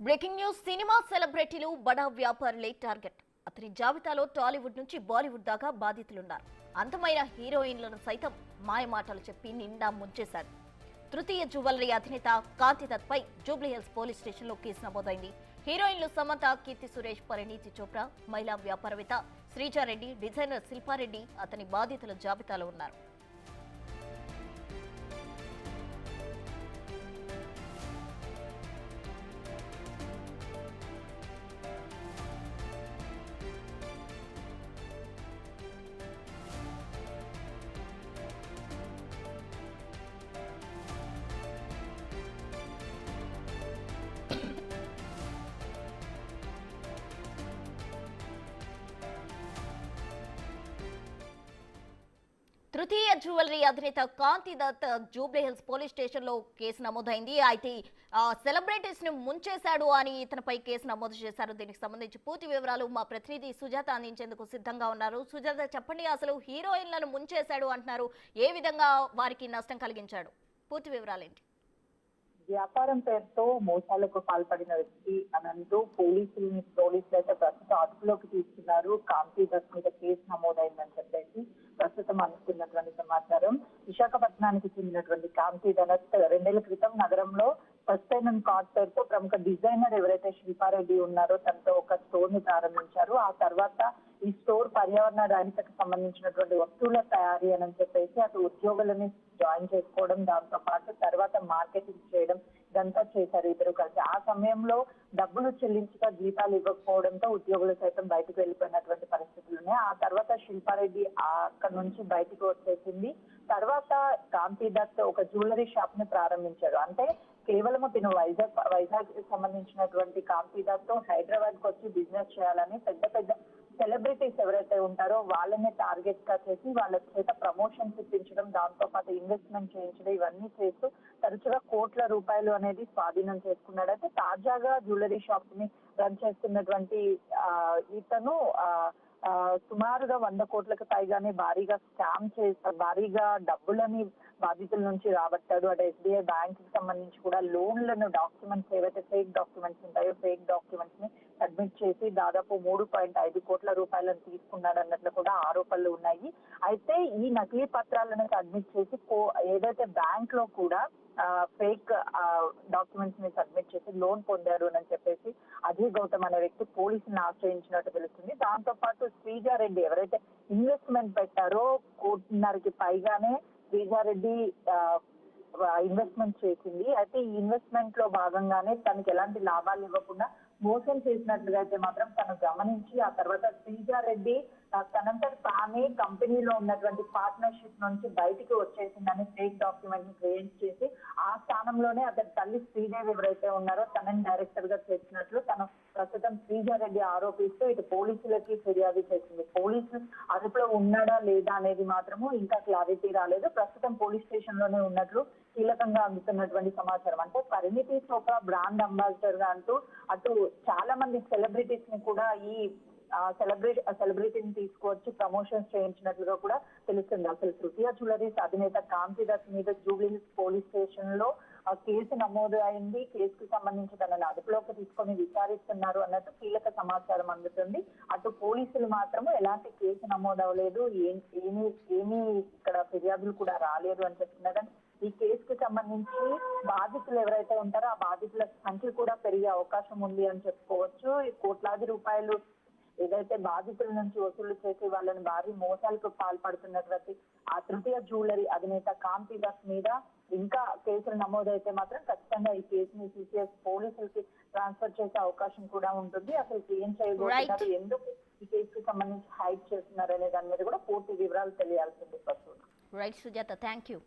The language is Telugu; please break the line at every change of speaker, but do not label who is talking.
Breaking news. సినిమా సెలబ్రిటీలు బడా వ్యాపారులే టార్గెట్. అతని జాబితాలో టాలీవుడ్ నుంచి బాలీవుడ్ దాకా బాధితులున్నారు. అందమైన హీరోయిన్లను సైతం మాయమాటలు చెప్పి నిండా ముంచేశాడు. తృతీయ జ్యువెలరీ అధినేత కాంతిదత్ పై జూబ్లీహిల్స్ పోలీస్ స్టేషన్లో కేసు నమోదైంది. హీరోయిన్లు సమంత, కీర్తి సురేష్, పరిణీతి చోప్రా, మహిళా వ్యాపారవేత్త శ్రీజారెడ్డి, డిజైనర్ శిల్పారెడ్డి అతని బాధితుల జాబితాలో ఉన్నారు. తృతీయ జ్యువెలరీ అధినేత కాంతిదత్ జూబ్లీహిల్స్ పోలీస్ స్టేషన్లో కేసు నమోదైంది. అయితే సెలబ్రిటీస్ ను ముంచేశాడు అని ఇతనిపై కేసు నమోదు చేశారు. దీనికి సంబంధించి పూర్తి వివరాలు మా ప్రతినిధి సుజాత అందించేందుకు సిద్ధంగా ఉన్నారు. సుజాత, చెప్పండి, అసలు హీరోయిన్లను ముంచేశాడు అంటున్నారు, ఏ విధంగా వారికి నష్టం కలిగించాడు? పూర్తి వివరాలేంటి?
వ్యాపారం పేరుతో మోసాలకు పాల్పడిన వ్యక్తి అనంటూ పోలీసులు అయితే ప్రస్తుతం అదుపులోకి తీసుకున్నారు. కాంతిదత్ మీద కేసు నమోదైందని చెప్పేసి ప్రస్తుతం అందుతున్నటువంటి సమాచారం. విశాఖపట్నానికి చెందినటువంటి కాంతిదత్ 2 ఏళ్ల క్రితం నగరంలో ఫస్ట్ టైం అండ్ కార్డ్ పేరుతో ప్రముఖ డిజైనర్ ఎవరైతే శిల్పారెడ్డి ఉన్నారో తనతో ఒక స్టోర్ ని ప్రారంభించారు. ఆ తర్వాత ఈ స్టోర్ పర్యావరణ రహితకు సంబంధించినటువంటి వస్తువుల తయారీ అని చెప్పేసి అటు ఉద్యోగులని జాయిన్ చేసుకోవడం, దాంతో పాటు తర్వాత మార్కెటింగ్ చేయడం ఇదంతా చేశారు ఇద్దరు కలిసి. ఆ సమయంలో డబ్బులు చెల్లించక జీతాలు ఇవ్వకపోవడంతో ఉద్యోగులు సైతం బయటకు వెళ్ళిపోయినటువంటి పరిస్థితులు ఉన్నాయి. ఆ తర్వాత శిల్పారెడ్డి అక్కడ నుంచి బయటకు వచ్చేసింది. తర్వాత కాంతిదత్ ఒక జ్యువెలరీ షాప్ ని ప్రారంభించాడు. అంటే కేవలం తిను వైజాగ్ సంబంధించినటువంటి కాంతిదత్ హైదరాబాద్ కు వచ్చి బిజినెస్ చేయాలని పెద్ద పెద్ద సెలబ్రిటీస్ ఎవరైతే ఉంటారో వాళ్ళని టార్గెట్ గా చేసి వాళ్ళ చేత ప్రమోషన్స్ ఇప్పించడం, దాంతో పాటు ఇన్వెస్ట్మెంట్ చేయించడం, ఇవన్నీ చేస్తూ తరచుగా కోట్ల రూపాయలు అనేది స్వాధీనం చేసుకున్నాడు. అయితే తాజాగా జ్యువెలరీ షాప్ ని రన్ చేస్తున్నటువంటి ఇతను సుమారుగా 100 కోట్లకు పైగానే భారీగా స్కామ్ చేస్తారు, భారీగా డబ్బులని బాధితుల నుంచి రాబట్టాడు. అటు SBI బ్యాంక్ కి సంబంధించి కూడా లోన్లను డాక్యుమెంట్స్ ఏవైతే ఫేక్ డాక్యుమెంట్స్ ఉంటాయో ఫేక్ డాక్యుమెంట్స్ ని సబ్మిట్ చేసి దాదాపు 3.5 కోట్ల రూపాయలను తీసుకున్నాడు అన్నట్లు కూడా ఆరోపణలు ఉన్నాయి. అయితే ఈ నకిలీ పత్రాలను సబ్మిట్ చేసి ఏదైతే బ్యాంక్ లో కూడా ఫేక్ డాక్యుమెంట్స్ ని సబ్మిట్ చేసి లోన్ పొందారు అని చెప్పేసి అజయ్ గౌతమ్ అనే వ్యక్తి పోలీసులను ఆశ్రయించినట్టు తెలుస్తుంది. దాంతో పాటు శ్రీజారెడ్డి ఎవరైతే ఇన్వెస్ట్మెంట్ పెట్టారో 1.5 పైగానే శ్రీజారెడ్డి ఇన్వెస్ట్మెంట్ చేసింది. అయితే ఈ ఇన్వెస్ట్మెంట్ లో భాగంగానే తనకి ఎలాంటి లాభాలు ఇవ్వకుండా మోసం చేసినట్లుగా అయితే మాత్రం తను గమనించి ఆ తర్వాత శ్రీజారెడ్డి తనంతట తానే కంపెనీలో ఉన్నటువంటి పార్ట్నర్షిప్ నుంచి బయటికి వచ్చేసిందని ఫేక్ డాక్యుమెంట్ ని క్రియేట్ చేసి ఆ స్థానంలోనే అతని తల్లి శ్రీదేవి ఎవరైతే ఉన్నారో తనని డైరెక్టర్ గా చేసినట్లు తను ప్రస్తుతం శ్రీజారెడ్డి ఆరోపిస్తూ ఇటు పోలీసులకి ఫిర్యాదు చేసింది. పోలీసులు అదుపులో ఉన్నాడా లేదా అనేది మాత్రము ఇంకా క్లారిటీ రాలేదు. ప్రస్తుతం పోలీస్ స్టేషన్ లోనే ఉన్నట్లు కీలకంగా అందుతున్నటువంటి సమాచారం. అంటే పరిణీతి చోప్రా బ్రాండ్ అంబాసిడర్ గా అంటూ అటు చాలా మంది సెలబ్రిటీస్ ని కూడా ఈ సెలబ్రిటీని తీసుకువచ్చి ప్రమోషన్స్ చేయించినట్లుగా కూడా తెలుస్తుంది. అసలు తృతీయ జ్యువెలరీస్ అధినేత కాంతిదత్ మీద జూబ్లీహిల్స్ పోలీస్ స్టేషన్ లో కేసు నమోదు అయింది. కేసుకు సంబంధించి తనని అదుపులోకి తీసుకొని విచారిస్తున్నారు అన్నట్టు కీలక సమాచారం అందుతుంది. అటు పోలీసులు మాత్రము ఎలాంటి కేసు నమోదు అవ్వలేదు, ఏమీ ఇక్కడ ఫిర్యాదులు కూడా రాలేదు అని చెప్తున్నారు. ఈ కేసుకు సంబంధించి బాధితులు ఎవరైతే ఉంటారో ఆ బాధితుల సంఖ్య కూడా పెరిగే అవకాశం ఉంది అని చెప్పుకోవచ్చు. ఈ కోట్లాది రూపాయలు ఏదైతే బాధితుల నుంచి వసూలు చేసి వాళ్ళని భారీ మోసాలకు పాల్పడుతున్నటువంటి ఆ తృతీయ జ్యువెలరీ అధినేత కాంతిదత్ మీద ఇంకా కేసులు నమోదైతే మాత్రం ఖచ్చితంగా ఈ కేసుని CCS పోలీసులకి ట్రాన్స్ఫర్ చేసే అవకాశం కూడా ఉంటుంది. అసలు ఏం చేయబోతున్నారు, ఎందుకు ఈ కేసుకు సంబంధించి హైడ్ చేస్తున్నారు అనే దాని మీద కూడా పూర్తి వివరాలు తెలియాల్సింది.
Right Sujatha, thank you.